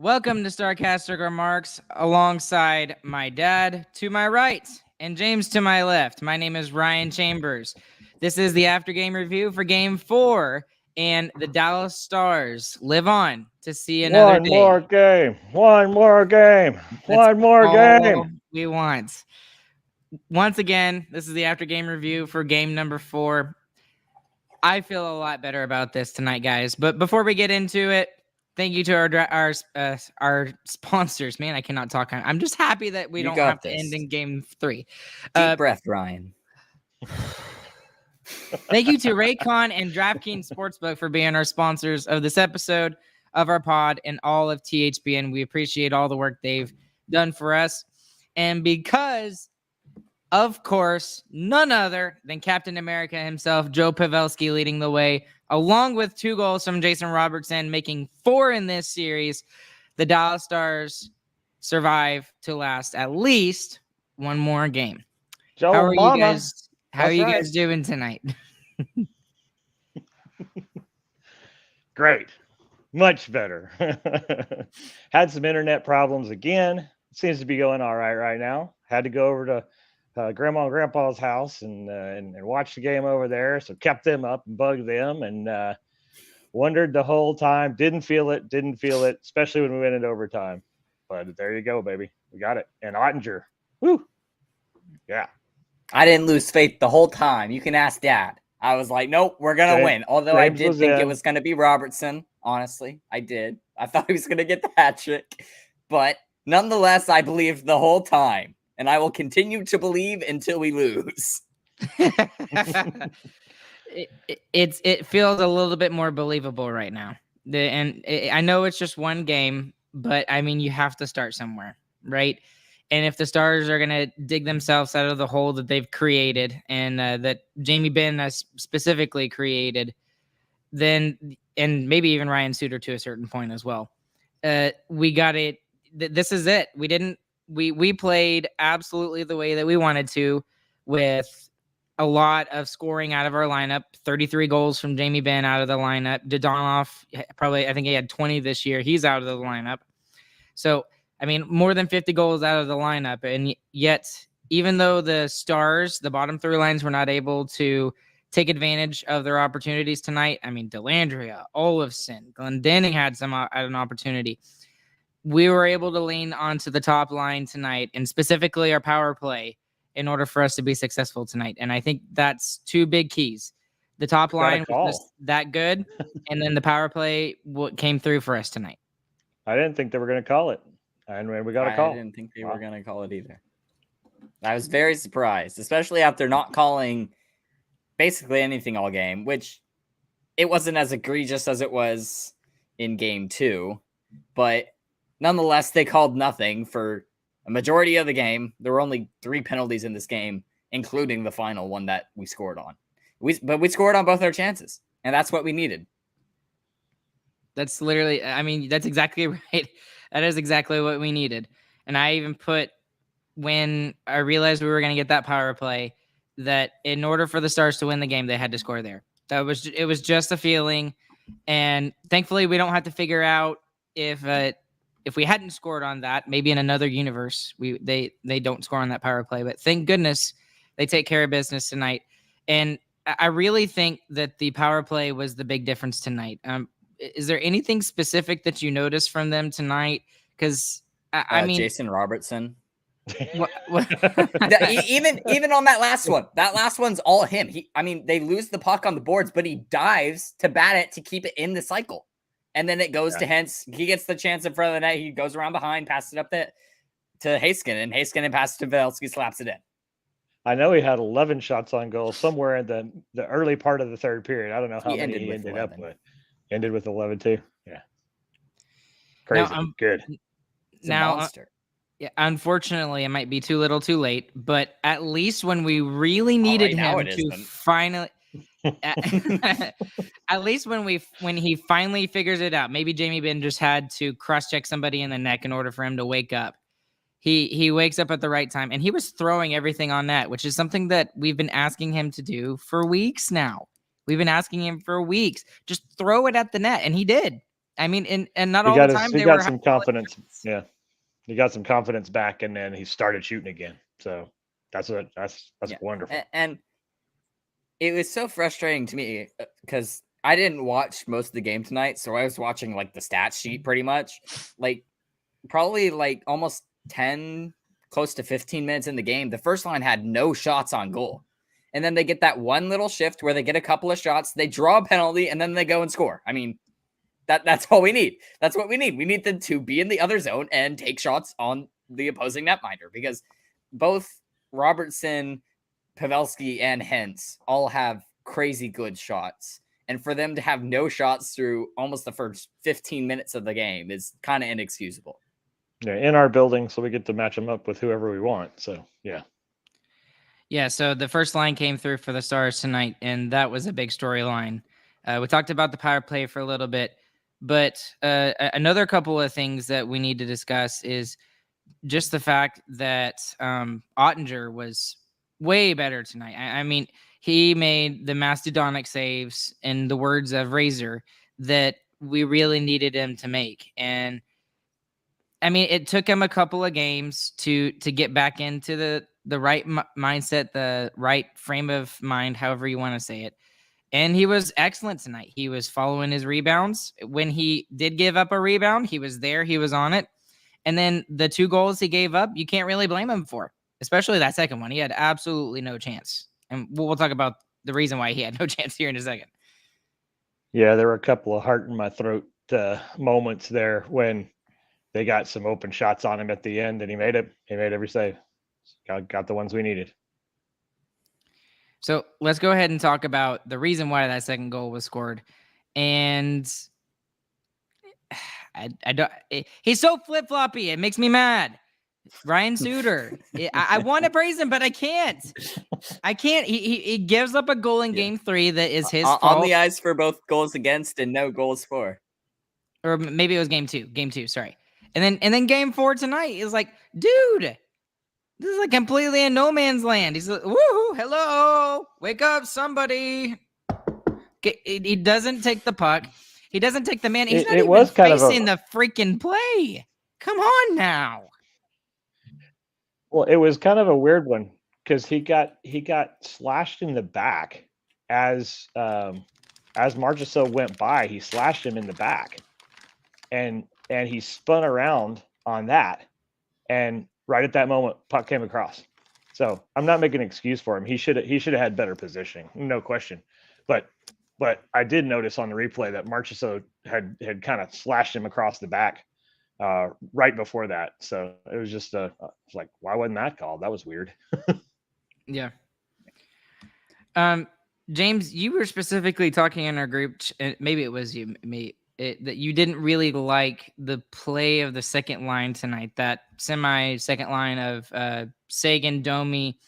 Welcome to Starcastic Remarks alongside my dad to my right and James to my left. My name is Ryan Chambers. This is the after game review for Game 4, and the Dallas Stars live on to see another day. One more game. That's One more all game. we want. Once again, this is the after game review for game number 4. I feel a lot better about this tonight, guys. But before we get into it, thank you to our sponsors. Man, I cannot talk. I'm just happy that we don't have to end in game 3. Deep breath, Ryan. Thank you to Raycon and DraftKings Sportsbook for being our sponsors of this episode of our pod and all of THPN. We appreciate all the work they've done for us. And because, of course, none other than Captain America himself, Joe Pavelski, leading the way, along with 2 goals from Jason Robertson, making 4 in this series, the Dallas Stars survive to last at least one more game. Joe How are Mama. you guys? How That's are you right. guys doing tonight? Great. Much better. Had some internet problems again. Seems to be going all right now. Had to go over to Grandma and Grandpa's house and watch the game over there. So kept them up and bugged them and wondered the whole time. Didn't feel it, especially when we went into overtime. But there you go, baby. We got it. And Ottinger. Woo. Yeah. I didn't lose faith the whole time. You can ask Dad. I was like, nope, we're going to win. Although I did think it was going to be Robertson. Honestly, I did. I thought he was going to get the hat trick. But nonetheless, I believed the whole time. And I will continue to believe until we lose. It feels a little bit more believable right now. I know it's just one game, but I mean, you have to start somewhere, right? And if the Stars are going to dig themselves out of the hole that they've created and that Jamie Benn has specifically created, then, and maybe even Ryan Suter to a certain point as well, we got it. This is it. We played absolutely the way that we wanted to, with a lot of scoring out of our lineup. 33 goals from Jamie Benn out of the lineup. Dodonov, I think he had 20 this year. He's out of the lineup. So, I mean, more than 50 goals out of the lineup. And yet, even though the Stars, the bottom 3 lines, were not able to take advantage of their opportunities tonight, I mean, Dellandrea, Olofsson, Glendening had an opportunity. We were able to lean onto the top line tonight, and specifically our power play, in order for us to be successful tonight. And I think that's 2 big keys. The top line was just that good, and then the power play came through for us tonight. I didn't think they were going to call it. And we got a call. I didn't think they were going to call it either. I was very surprised, especially after not calling basically anything all game, which it wasn't as egregious as it was in game 2. But nonetheless, they called nothing for a majority of the game. There were only 3 penalties in this game, including the final one that we scored on. But we scored on both our chances, and that's what we needed. That's literally, I mean, that's exactly right. That is exactly what we needed. And I even put, when I realized we were going to get that power play, that in order for the Stars to win the game, they had to score there. It was just a feeling. And thankfully, we don't have to figure out if we hadn't scored on that, maybe in another universe, they don't score on that power play. But thank goodness they take care of business tonight. And I really think that the power play was the big difference tonight. Is there anything specific that you noticed from them tonight? Because I mean, Jason Robertson. What? even on that last one's all him. They lose the puck on the boards, but he dives to bat it to keep it in the cycle. And then it goes to Hens. He gets the chance in front of the net. He goes around behind, passes it up to Heiskanen, and Heiskanen passes to Pavelski, slaps it in. I know he had 11 shots on goal somewhere in the early part of the 3rd period. I don't know how many he ended up with. Ended with 11 too. Yeah. Crazy. Good. Now, yeah, unfortunately, it might be too little too late, but at least when we really needed him to finally... at least when he finally figures it out, maybe Jamie Benn just had to cross-check somebody in the neck in order for him to wake up. He wakes up at the right time, and he was throwing everything on net, which is something that we've been asking him to do for weeks now. We've been asking him for weeks. Just throw it at the net, and he did. I mean, and not He all got the his, time he they got were some confidence. Yeah, he got some confidence back, and then he started shooting again. So that's Yeah. wonderful. And it was so frustrating to me because I didn't watch most of the game tonight, so I was watching like the stat sheet pretty much. Like probably like almost 10, close to 15 minutes in the game, the first line had no shots on goal. And then they get that one little shift where they get a couple of shots, they draw a penalty, and then they go and score. I mean, that's all we need. That's what we need. We need them to be in the other zone and take shots on the opposing netminder because both Robertson, Pavelski, and Hentz all have crazy good shots. And for them to have no shots through almost the first 15 minutes of the game is kind of inexcusable. Yeah, in our building, so we get to match them up with whoever we want. So yeah. Yeah, so the first line came through for the Stars tonight, and that was a big storyline. We talked about the power play for a little bit, but another couple of things that we need to discuss is just the fact that Ottinger was way better tonight. I mean, he made the mastodonic saves, in the words of Razor, that we really needed him to make. And I mean, it took him a couple of games to get back into the right mindset, the right frame of mind, however you want to say it. And he was excellent tonight. He was following his rebounds. When he did give up a rebound, he was there. He was on it. And then the 2 goals he gave up, you can't really blame him for, especially that second one. He had absolutely no chance. And we'll talk about the reason why he had no chance here in a second. Yeah, there were a couple of heart in my throat moments there when they got some open shots on him at the end, and he made it. He made every save. Got the ones we needed. So let's go ahead and talk about the reason why that second goal was scored. And I don't. He's so flip floppy. It makes me mad. Ryan Suter. I want to praise him, but I can't. He gives up a goal in game 3 that is his fault. On the ice for both goals against and no goals for. Or maybe it was game 2. Game 2, sorry. And then game 4 tonight is like, dude, this is like completely in no man's land. He's like, woohoo, hello, wake up, somebody. He doesn't take the puck. He doesn't take the man. He's not even facing the freaking play. Come on now. Well, it was kind of a weird one because he got slashed in the back as Marchessault went by. He slashed him in the back, and he spun around on that, and right at that moment, puck came across. So I'm not making an excuse for him. He should have had better positioning, no question. But I did notice on the replay that Marchessault had kind of slashed him across the back right before that. So it was just like, why wasn't that called? That was weird. Yeah. James, you were specifically talking in our group, maybe it was you, that you didn't really like the play of the second line tonight, that second line of Seguin, Domi,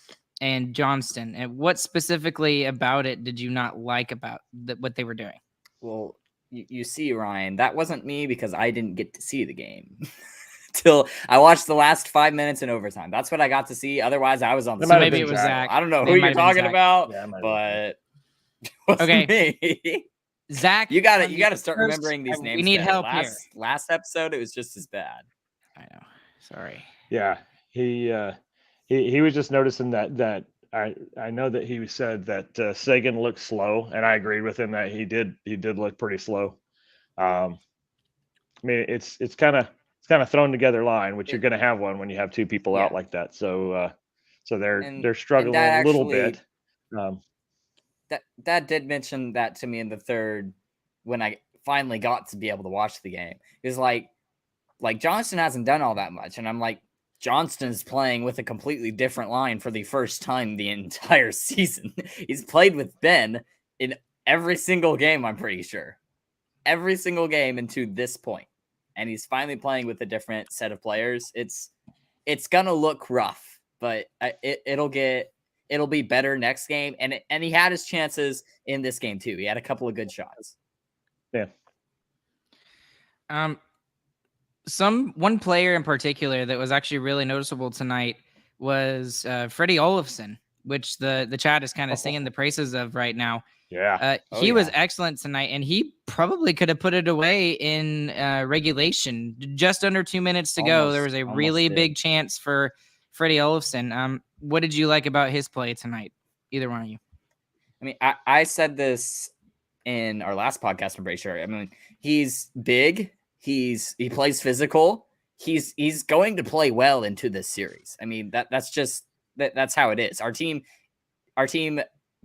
and Johnston. And what specifically about it did you not like about what they were doing? Well, you see, Ryan, that wasn't me because I didn't get to see the game till I watched the last 5 minutes in overtime. That's what I got to see. Otherwise, I was on the so maybe it was Zach. I don't know who you're talking about, but okay. Me. Zach, you got to start remembering these names. We need help here. Last episode, it was just as bad. I know. Sorry. Yeah, he was just noticing that I know that he said that Seguin looked slow, and I agreed with him that he did look pretty slow. I mean, it's kind of thrown together line, which you're going to have one when you have 2 people out like that. So they're struggling a little bit. That did mention that to me in the third when I finally got to be able to watch the game. Is like Johnston hasn't done all that much, and I'm like, Johnston's playing with a completely different line for the first time the entire season. He's played with Ben in every single game, I'm pretty sure. Every single game into this point. And he's finally playing with a different set of players. It's going to look rough, but it'll be better next game. And he had his chances in this game too. He had a couple of good shots. Yeah. One player in particular that was actually really noticeable tonight was Freddie Olofsson, which the chat is kind of singing the praises of right now. Yeah. Oh, He was yeah. excellent tonight, and he probably could have put it away in regulation. Just under 2 minutes to go, there was a Almost really did. big chance for Freddie Olofsson. What did you like about his play tonight? Either one of you. I mean, I said this in our last podcast, I'm pretty sure. I mean, he's big. He plays physical. He's going to play well into this series. I mean, that's how it is. Our team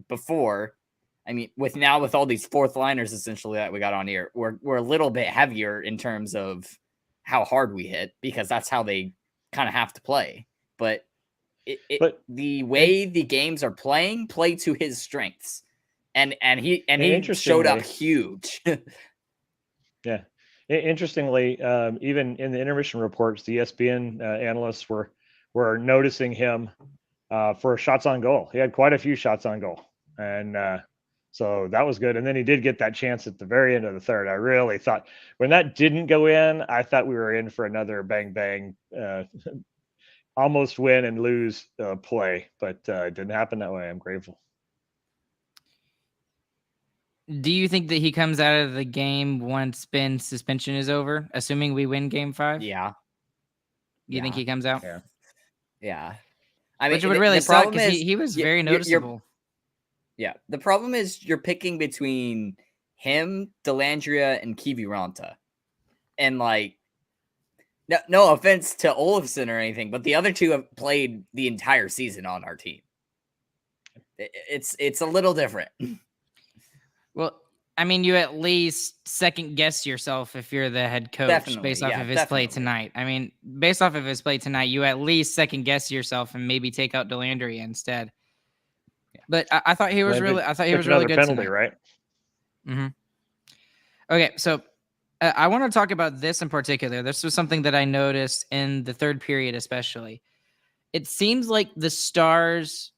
before, I mean, with all these fourth liners essentially that we got on here, we're a little bit heavier in terms of how hard we hit because that's how they kind of have to play. But the way the games are play to his strengths, and he showed up huge. Yeah. Interestingly, even in the intermission reports, the ESPN analysts were noticing him for shots on goal. He had quite a few shots on goal, and so that was good. And then he did get that chance at the very end of the third. I really thought when that didn't go in, I thought we were in for another bang bang, almost win and lose play, but it didn't happen that way. I'm grateful. Do you think that he comes out of the game once Ben's suspension is over, assuming we win Game 5? Yeah. You think he comes out? Yeah. Yeah. I mean, which would really the suck problem because is he was very noticeable. Yeah. The problem is you're picking between him, Dellandrea, and Kiviranta. And like, no offense to Olofsson or anything, but the other two have played the entire season on our team. It's a little different. Well, I mean, you at least second guess yourself if you're the head coach based off of his play tonight. I mean, based off of his play tonight, you at least second guess yourself and maybe take out Dellandrea instead. Yeah. But I thought he was really good penalty, tonight. Right? Mm-hmm. Okay, so I want to talk about this in particular. This was something that I noticed in the third period, especially. It seems like the Stars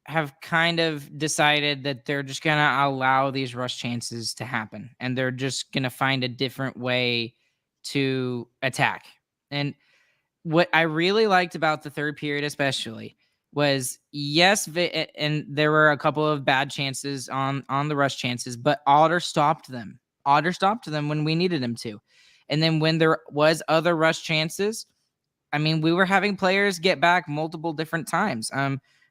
have kind of decided that they're just going to allow these rush chances to happen, and they're just going to find a different way to attack. And what I really liked about the third period, especially, was yes, and there were a couple of bad chances on the rush chances, but Otter stopped them. Otter stopped them when we needed him to. And then when there was other rush chances, I mean, we were having players get back multiple different times.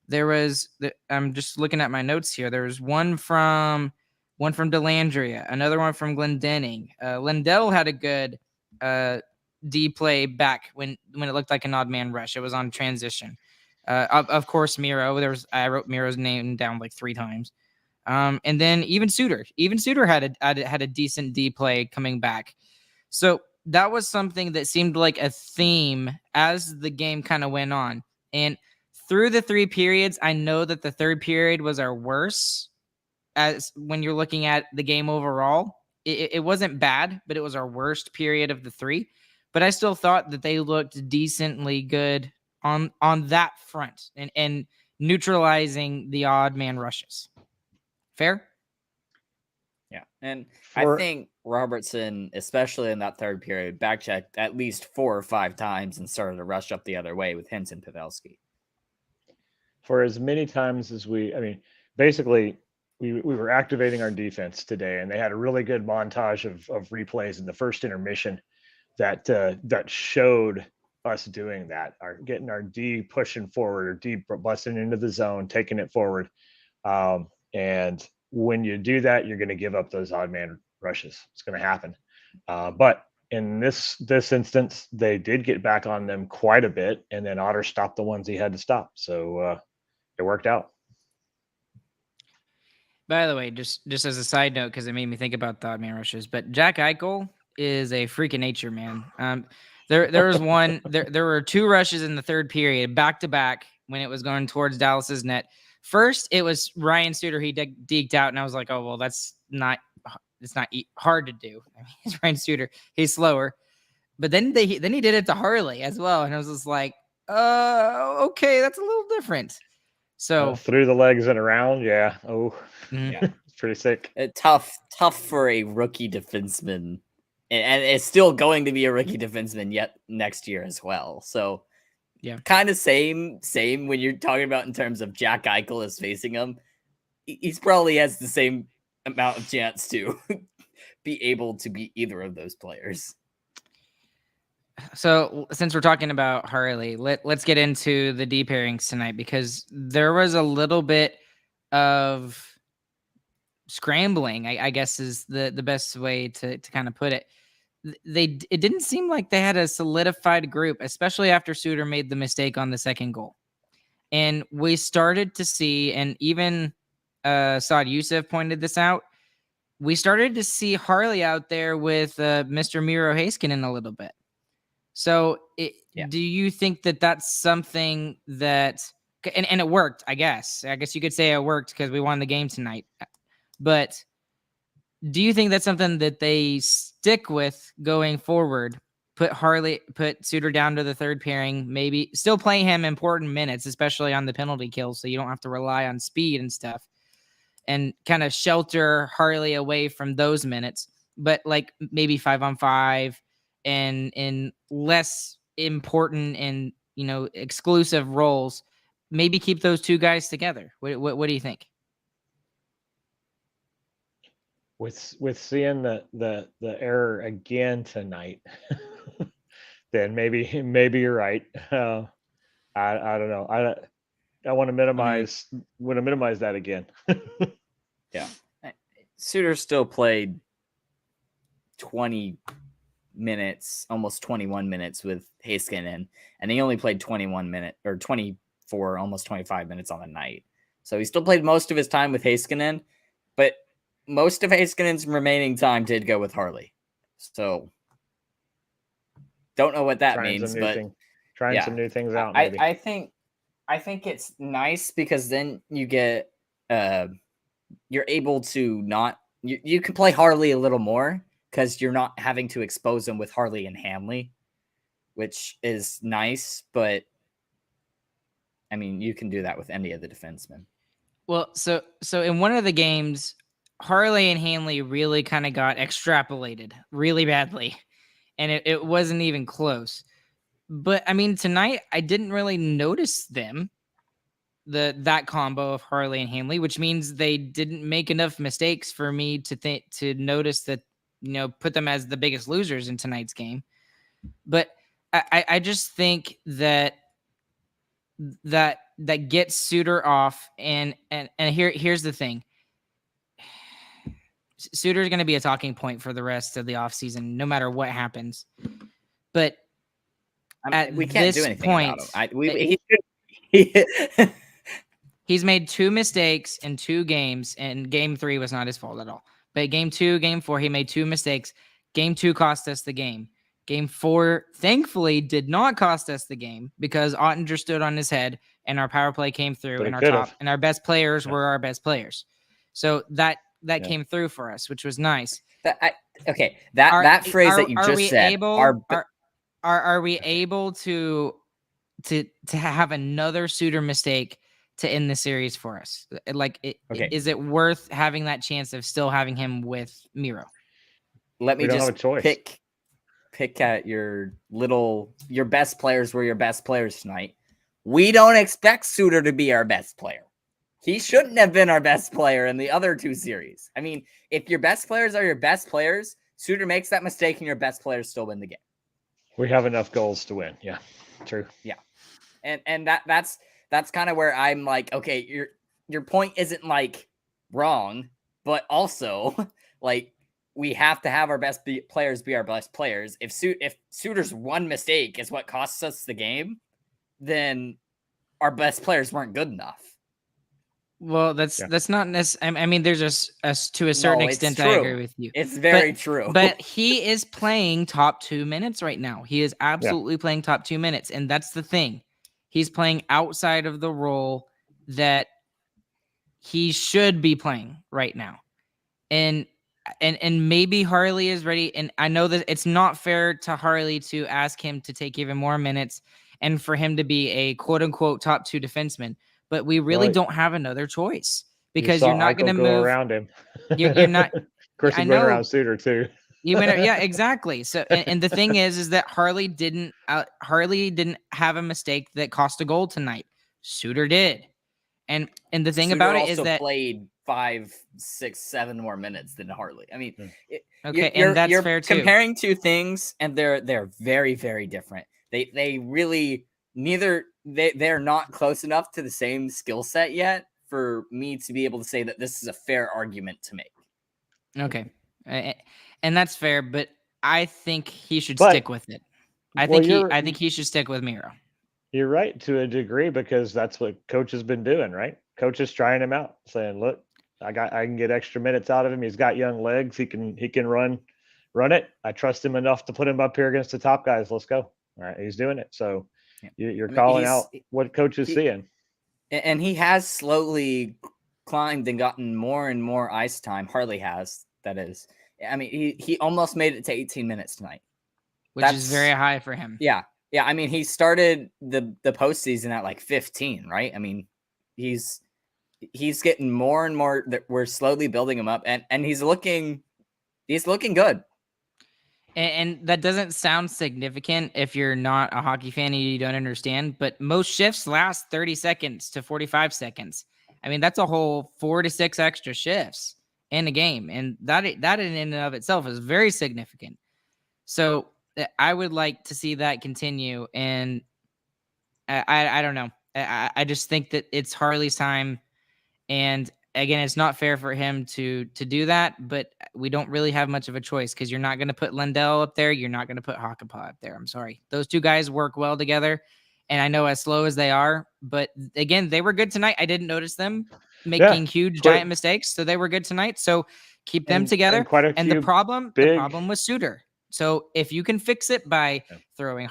There was, I'm just looking at my notes here. There was one from Dellandrea, another one from Glendening. Lindell had a good D play back when it looked like an odd man rush. It was on transition. Of course, Miro. I wrote Miro's name down like 3 times. And then even Suter had a decent D play coming back. So that was something that seemed like a theme as the game kind of went on. And through the 3 periods, I know that the third period was our worst as when you're looking at the game overall. It wasn't bad, but it was our worst period of the 3. But I still thought that they looked decently good on that front and neutralizing the odd man rushes. Fair? Yeah. And I think Robertson, especially in that third period, backchecked at least 4 or 5 times and started to rush up the other way with Henson Pavelski. For as many times as basically we were activating our defense today, and they had a really good montage of replays in the first intermission that showed us doing that, getting our D pushing forward, or D busting into the zone, taking it forward. And when you do that, you're going to give up those odd man rushes. It's going to happen. But in this instance, they did get back on them quite a bit, and then Otter stopped the ones he had to stop. So it worked out. By the way, just as a side note, because it made me think about the odd man rushes, but Jack Eichel is a freak of nature, man. There was one. There were 2 rushes in the third period, back to back, when it was going towards Dallas's net. First, it was Ryan Suter. He deked out, and I was like, "Oh well, it's not hard to do." I mean, it's Ryan Suter. He's slower, but then he did it to Harley as well, and I was just like, okay, that's a little different." So through the legs and around, yeah. Oh, yeah, it's pretty sick. Tough for a rookie defenseman, and it's still going to be a rookie defenseman yet next year as well. So. Yeah, kind of same when you're talking about in terms of Jack Eichel is facing him. he's probably has the same amount of chance to be able to beat either of those players. So since we're talking about Harley, let's get into the D pairings tonight, because there was a little bit of scrambling, I guess is the best way to kind of put it. It didn't seem like they had a solidified group, especially after Suter made the mistake on the second goal. And we started to see, and even Saad Youssef pointed this out, we started to see Harley out there with Mr. Miro Heiskanen a little bit. So do you think that that's something that, and it worked, I guess you could say it worked because we won the game tonight, but do you think that's something that they stick with going forward? Put Suter down to the third pairing, maybe still playing him important minutes, especially on the penalty kills, so you don't have to rely on speed and stuff, and kind of shelter Harley away from those minutes, but like maybe 5-on-5 and in less important and, exclusive roles, maybe keep those two guys together. What do you think? With seeing the error again tonight, then maybe you're right. I don't know. I want to minimize that again. Yeah, Suter still played 20 minutes, almost 21 minutes with Heiskanen, and he only played 21 minutes or 24, almost 25 minutes on the night. So he still played most of his time with Heiskanen, but most of Heiskanen's remaining time did go with Harley. So don't know what that means, but trying some new things out. Maybe. I think it's nice because then you get you're able to not you can play Harley a little more because you're not having to expose him with Harley and Hanley, which is nice. But I mean, you can do that with any of the defensemen. Well, so in one of the games, Harley and Hanley really kind of got extrapolated really badly, and it wasn't even close. But I mean, tonight I didn't really notice them, that combo of Harley and Hanley, which means they didn't make enough mistakes for me to notice that, put them as the biggest losers in tonight's game. But I just think that gets Suter off, and here's the thing. Suter is going to be a talking point for the rest of the offseason, no matter what happens. But we can't do anything point, about him. He's made 2 mistakes in 2 games, and game 3 was not his fault at all. But game 2, game 4, he made 2 mistakes. Game 2 cost us the game. Game 4, thankfully, did not cost us the game because Ottinger stood on his head and our power play came through, and our best players were our best players. So that came through for us, which was nice. That phrase that you just said. Are we able to have another Suter mistake to end the series for us? Is it worth having that chance of still having him with Miro? Let me just pick at your best players were your best players tonight. We don't expect Suter to be our best player. He shouldn't have been our best player in the other 2 series. I mean, if your best players are your best players, Suter makes that mistake and your best players still win the game. We have enough goals to win. Yeah, true. Yeah. And that's kind of where I'm like, okay, your point isn't like wrong, but also like we have to have our best players be our best players. If Suter's one mistake is what costs us the game, then our best players weren't good enough. Well, that's not necessarily. I mean, there's to a certain extent, I agree with you. It's very true. But he is playing top 2 minutes right now. He is absolutely playing top 2 minutes, and that's the thing. He's playing outside of the role that he should be playing right now, and maybe Harley is ready. And I know that it's not fair to Harley to ask him to take even more minutes and for him to be a quote unquote top 2 defenseman. But we really don't have another choice because you're not going to move around him. You're not. Of course, you've been around Suter too. Yeah, exactly. So, and the thing is that Harley didn't have a mistake that cost a goal tonight. Suter did, and the thing Suter about it is also that played 5, 6, 7 more minutes than Harley. I mean, Okay, and that's fair too. Comparing two things, and they're very, very different. They really they're not close enough to the same skill set yet for me to be able to say that this is a fair argument to make. Okay, and that's fair, but I think he should But- stick with it. I well, think he should stick with Miro. You're right to a degree because that's what coach has been doing, right? Coach is trying him out, saying, "Look, I can get extra minutes out of him. He's got young legs. He can run it. I trust him enough to put him up here against the top guys. Let's go." All right, he's doing it. So you're calling out what coach is seeing. And he has slowly climbed and gotten more and more ice time. Harley has, that is. I mean, he almost made it to 18 minutes tonight. Which is very high for him. Yeah. I mean, he started the postseason at like 15, right? I mean, he's getting more and more. That we're slowly building him up, and he's looking good. And that doesn't sound significant if you're not a hockey fan and you don't understand. But most shifts last 30 seconds to 45 seconds. I mean, that's a whole 4 to 6 extra shifts in a game, and that in and of itself is very significant. So I would like to see that continue, and I don't know. I just think that it's Harley's time, and again, it's not fair for him to do that, but we don't really have much of a choice because you're not going to put Lindell up there. You're not going to put Hakanpää up there. I'm sorry. Those two guys work well together, and I know as slow as they are, but again, they were good tonight. I didn't notice them making huge giant mistakes, so they were good tonight. So keep them together. And the problem was Suter. So if you can fix it by throwing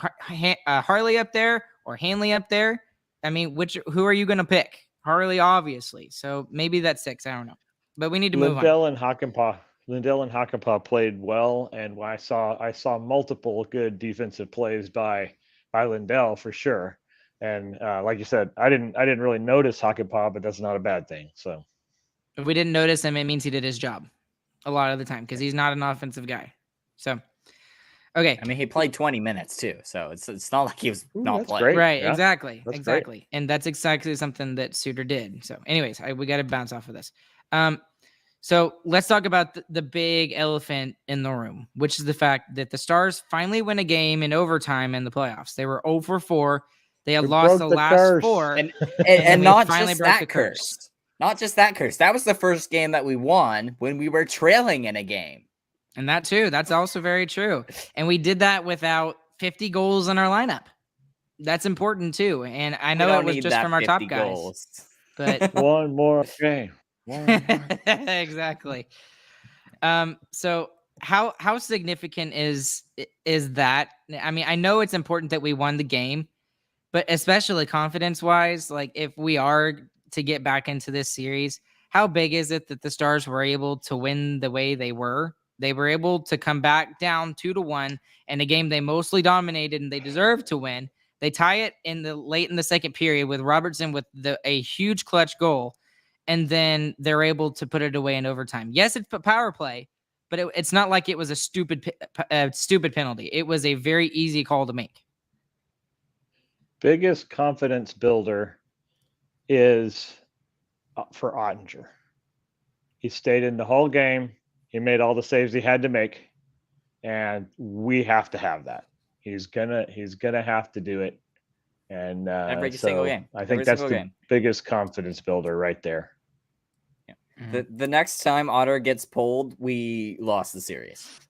Harley up there or Hanley up there, I mean, who are you going to pick? Harley, obviously. So maybe that's 6. I don't know, but we need to move on. Lindell and Hakanpää played well, and I saw multiple good defensive plays by Lindell for sure. And like you said, I didn't really notice Hakanpää, but that's not a bad thing. So if we didn't notice him, it means he did his job a lot of the time because he's not an offensive guy. So. Okay. I mean, he played 20 minutes too, so it's not like he was not playing. Great. Right, Yeah. exactly. Great. And that's exactly something that Suter did. So anyways, we got to bounce off of this. So let's talk about the big elephant in the room, which is the fact that the Stars finally win a game in overtime in the playoffs. They were 0 for 4. They had lost the last curse. 4. And not finally just broke that the curse. Not just that curse. That was the first game that we won when we were trailing in a game. And that too. That's also very true. And we did that without 50 goals in our lineup. That's important too. And I know it was just from our top guys. But one more game. Exactly. So how significant is that? I mean, I know it's important that we won the game, but especially confidence-wise, like if we are to get back into this series, how big is it that the Stars were able to win the way they were? They were able to come back down 2-1 in a game they mostly dominated and they deserved to win. They tie it late in the second period with Robertson with a huge clutch goal, and then they're able to put it away in overtime. Yes, it's power play, but it's not like it was a stupid penalty. It was a very easy call to make. Biggest confidence builder is for Oettinger. He stayed in the whole game. He made all the saves he had to make, and we have to have that. He's gonna have to do it, and every single game. I think that's the biggest confidence builder right there. Yeah. Mm-hmm. The next time Otter gets pulled, we lost the series.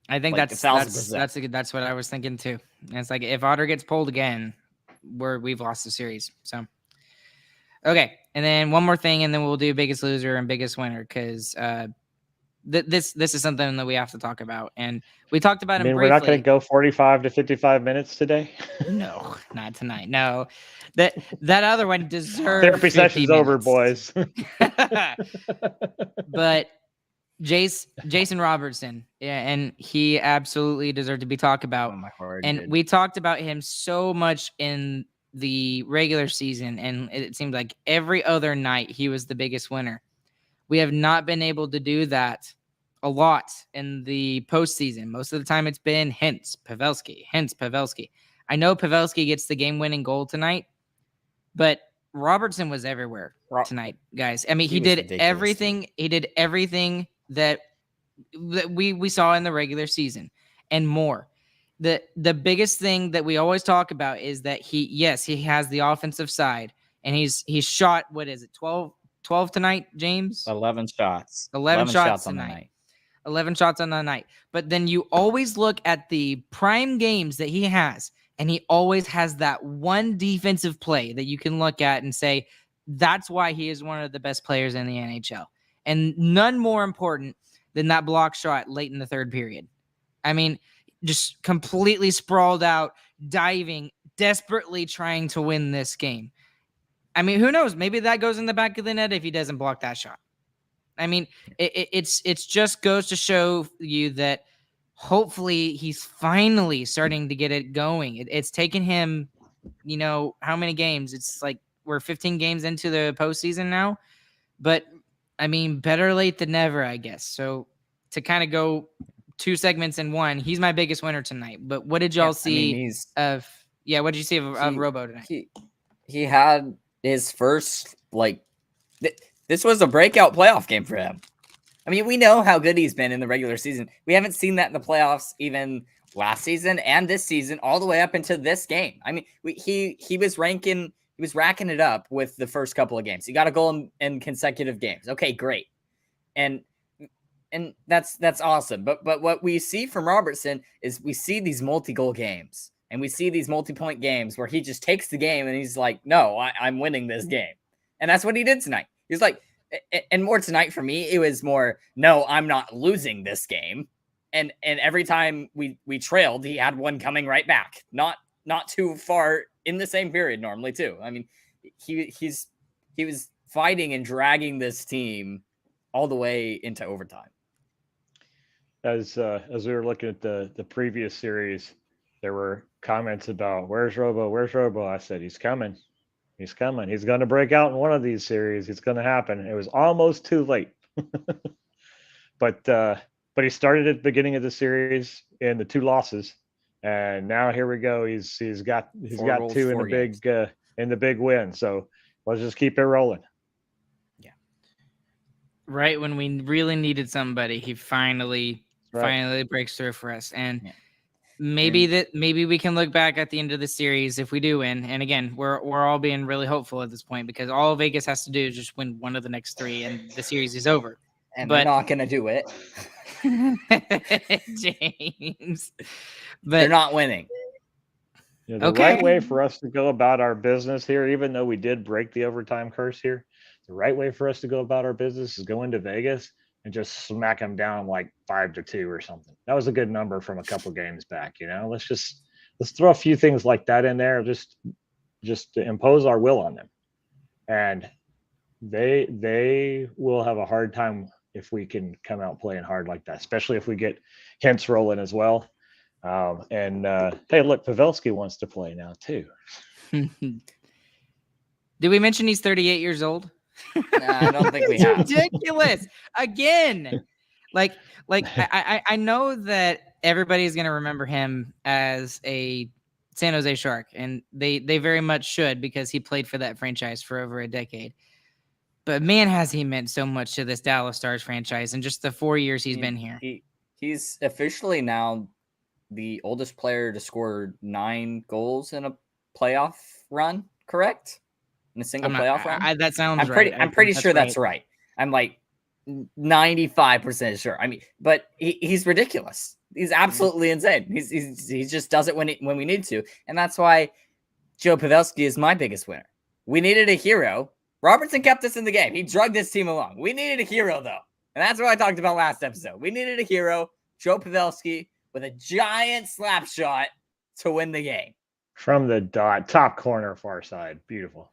I think like that's what I was thinking too. And it's like if Otter gets pulled again, we've lost the series. So okay, and then one more thing, and then we'll do biggest loser and biggest winner because. This is something that we have to talk about, and we talked about it briefly. We're not going to go 45 to 55 minutes today. No, not tonight. No, that other one deserves therapy session's over, boys. But Jason Robertson, yeah, and he absolutely deserved to be talked about. Oh, my heart, and we talked about him so much in the regular season, and it seemed like every other night he was the biggest winner. We have not been able to do that a lot in the postseason. Most of the time it's been Hintz, Pavelski. I know Pavelski gets the game-winning goal tonight, but Robertson was everywhere tonight, guys. I mean, he was did ridiculous, everything. He did everything that we saw in the regular season and more. The biggest thing that we always talk about is that he has the offensive side, and he's shot, what is it, 12 tonight, James? 11 shots. 11 shots on the tonight. night. 11 shots on the night. But then you always look at the prime games that he has, and he always has that one defensive play that you can look at and say, that's why he is one of the best players in the NHL. And none more important than that block shot late in the third period. I mean, just completely sprawled out, diving, desperately trying to win this game. I mean, who knows? Maybe that goes in the back of the net if he doesn't block that shot. I mean, it's just goes to show you that hopefully he's finally starting to get it going. It's taken him, how many games? It's like we're 15 games into the postseason now. But, I mean, better late than never, I guess. So to kind of go 2 segments in one, he's my biggest winner tonight. But what did y'all see what did you see of Robo tonight? He had his first, this was a breakout playoff game for him. I mean, we know how good he's been in the regular season. We haven't seen that in the playoffs even last season and this season, all the way up into this game. I mean, he was racking it up with the first couple of games. He got a goal in consecutive games. Okay, great. And that's awesome. But what we see from Robertson is we see these multi-goal games, and we see these multi-point games where he just takes the game and he's like, no, I'm winning this game. And that's what he did tonight. He was like, and more tonight for me, it was more, no, I'm not losing this game. And every time we trailed, he had one coming right back. Not too far in the same period normally too. I mean, he was fighting and dragging this team all the way into overtime. As we were looking at the previous series, there were comments about where's Robo? I said, he's coming. He's coming. He's going to break out in one of these series. It's going to happen. It was almost too late. But he started at the beginning of the series in the 2 losses, and now here we go. He's got 2 in the big win. So let's just keep it rolling. Yeah. Right when we really needed somebody, he finally breaks through for us. And maybe we can look back at the end of the series if we do win. And again, we're all being really hopeful at this point, because all Vegas has to do is just win one of the next 3 and the series is over. And they're not going to do it. James. But they're not winning. The right way for us to go about our business here, even though we did break the overtime curse here, the right way for us to go about our business is go into Vegas and just smack them down like 5-2 or something. That was a good number from a couple games back. Let's throw a few things like that in there, just to impose our will on them. And they will have a hard time if we can come out playing hard like that, especially if we get Hintz rolling as well. Hey, look, Pavelski wants to play now too. Did we mention he's 38 years old? I don't think we have. Ridiculous. Again, I know that everybody's going to remember him as a San Jose Shark, and they very much should, because he played for that franchise for over a decade. But man, has he meant so much to this Dallas Stars franchise in just the 4 years he's been here. He's officially now the oldest player to score 9 goals in a playoff run, correct? In a single playoff run? That sounds right. I'm pretty sure that's right. I'm like 95% sure. I mean, but he's ridiculous. He's absolutely insane. He just does it when we need to. And that's why Joe Pavelski is my biggest winner. We needed a hero. Robertson kept us in the game. He drugged this team along. We needed a hero, though. And that's what I talked about last episode. We needed a hero, Joe Pavelski, with a giant slap shot to win the game. From the top corner, far side. Beautiful.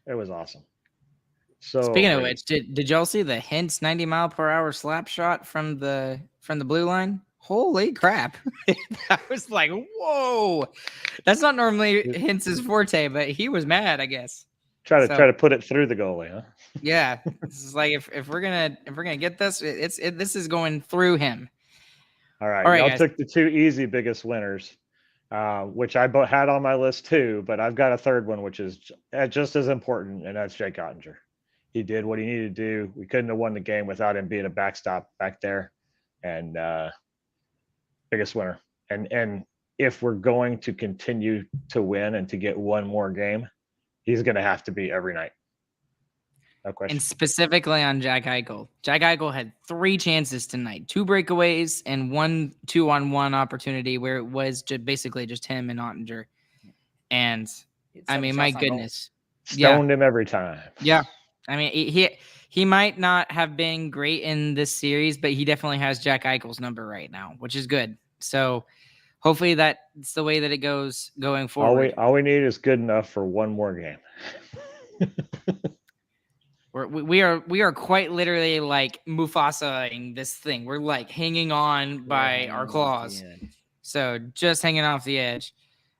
It was awesome. So speaking of which, did y'all see the Hintz 90-mile-per-hour slap shot from the blue line? Holy crap. I was like, whoa. That's not normally Hintz's forte, but he was mad, I guess. Try to put it through the goalie, huh? Yeah. This is like if we're gonna get this, this is going through him. All right. Y'all took the 2 easy biggest winners. which I had on my list too, but I've got a third one, which is just as important, and that's Jake Ottinger. He did what he needed to do. We couldn't have won the game without him being a backstop back there, and biggest winner. And if we're going to continue to win and to get one more game, he's going to have to be every night. No question. And specifically on Jack Eichel. Jack Eichel had 3 chances tonight, 2 breakaways and 1 2-on-1 opportunity where it was basically just him and Ottinger. And I mean, my goodness. Stoned him every time. Yeah. I mean, he might not have been great in this series, but he definitely has Jack Eichel's number right now, which is good. So hopefully that's the way that it goes going forward. All we need is good enough for one more game. We are quite literally like Mufasa-ing this thing. We're like hanging on by our claws. So just hanging off the edge.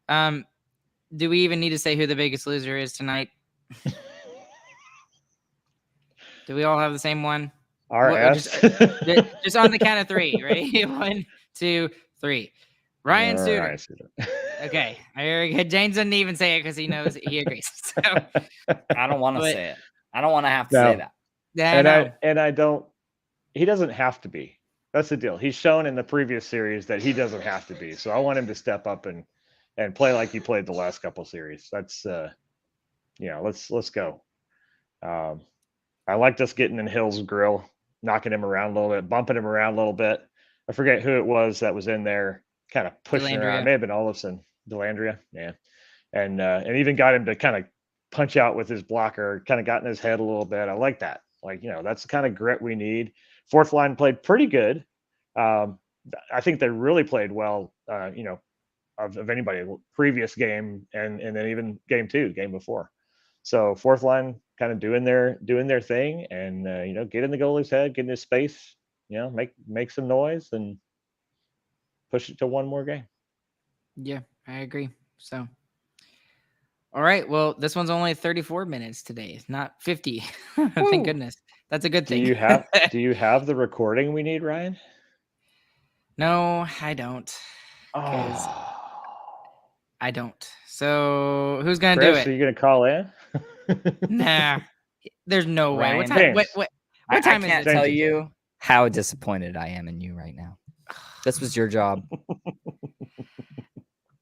Do we even need to say who the biggest loser is tonight? Do we all have the same one? RS. Just on the count of 3, right? 1, 2, 3. Ryan Suter. Okay. James doesn't even say it because he knows he agrees. So, I don't want to say it. I don't want to have to say that. Yeah, I don't. He doesn't have to be. That's the deal. He's shown in the previous series that he doesn't have to be. So I want him to step up and play like he played the last couple series. That's let's go. I liked us getting in Hill's grill, knocking him around a little bit, bumping him around a little bit. I forget who it was that was in there, kind of pushing around. It may have been Olofsson, Dellandrea, yeah, and even got him to kind of punch out with his blocker, kind of got in his head a little bit. I like that. Like, that's the kind of grit we need. Fourth line played pretty good. I think they really played well, of anybody previous game and then even game before. So fourth line kind of doing their thing and, get in the goalie's head, get in his space, make some noise and push it to one more game. Yeah, I agree. So, all right. Well, this one's only 34 minutes today, not 50. Thank goodness. That's a good thing. Do you have the recording we need, Ryan? No, I don't. Oh. I don't. So who's gonna do it? Are you gonna call in? Nah, there's no way. What Ryan, time? What time I is can't it? tell you how disappointed I am in you right now. This was your job.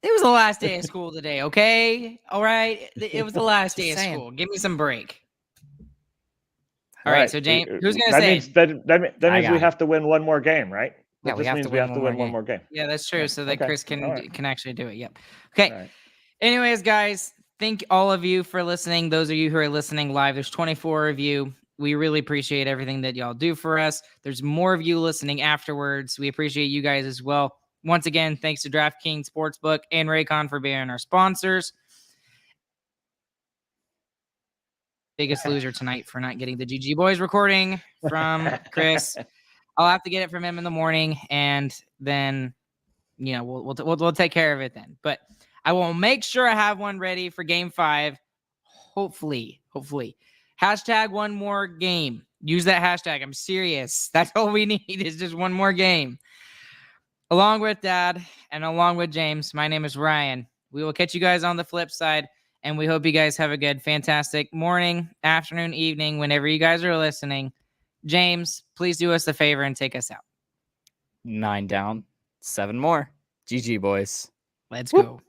It was the last day of school today, okay? All right? It was the last day of saying. school. Give me some break. All right, so James, who's going to that say? Means, that means we have to win one more game, right? Yeah, we have to win one more game. Yeah, that's true, so that Chris can actually do it. Yep. Okay. Right. Anyways, guys, thank all of you for listening. Those of you who are listening live, there's 24 of you. We really appreciate everything that y'all do for us. There's more of you listening afterwards. We appreciate you guys as well. Once again, thanks to DraftKings Sportsbook and Raycon for being our sponsors. Biggest loser tonight for not getting the GG Boys recording from Chris. I'll have to get it from him in the morning, and then we'll take care of it then. But I will make sure I have one ready for Game 5. Hopefully. Hashtag one more game. Use that hashtag. I'm serious. That's all we need is just one more game. Along with Dad and along with James, my name is Ryan. We will catch you guys on the flip side, and we hope you guys have a good, fantastic morning, afternoon, evening, whenever you guys are listening. James, please do us a favor and take us out. 9 down, 7 more. GG, boys. Let's go.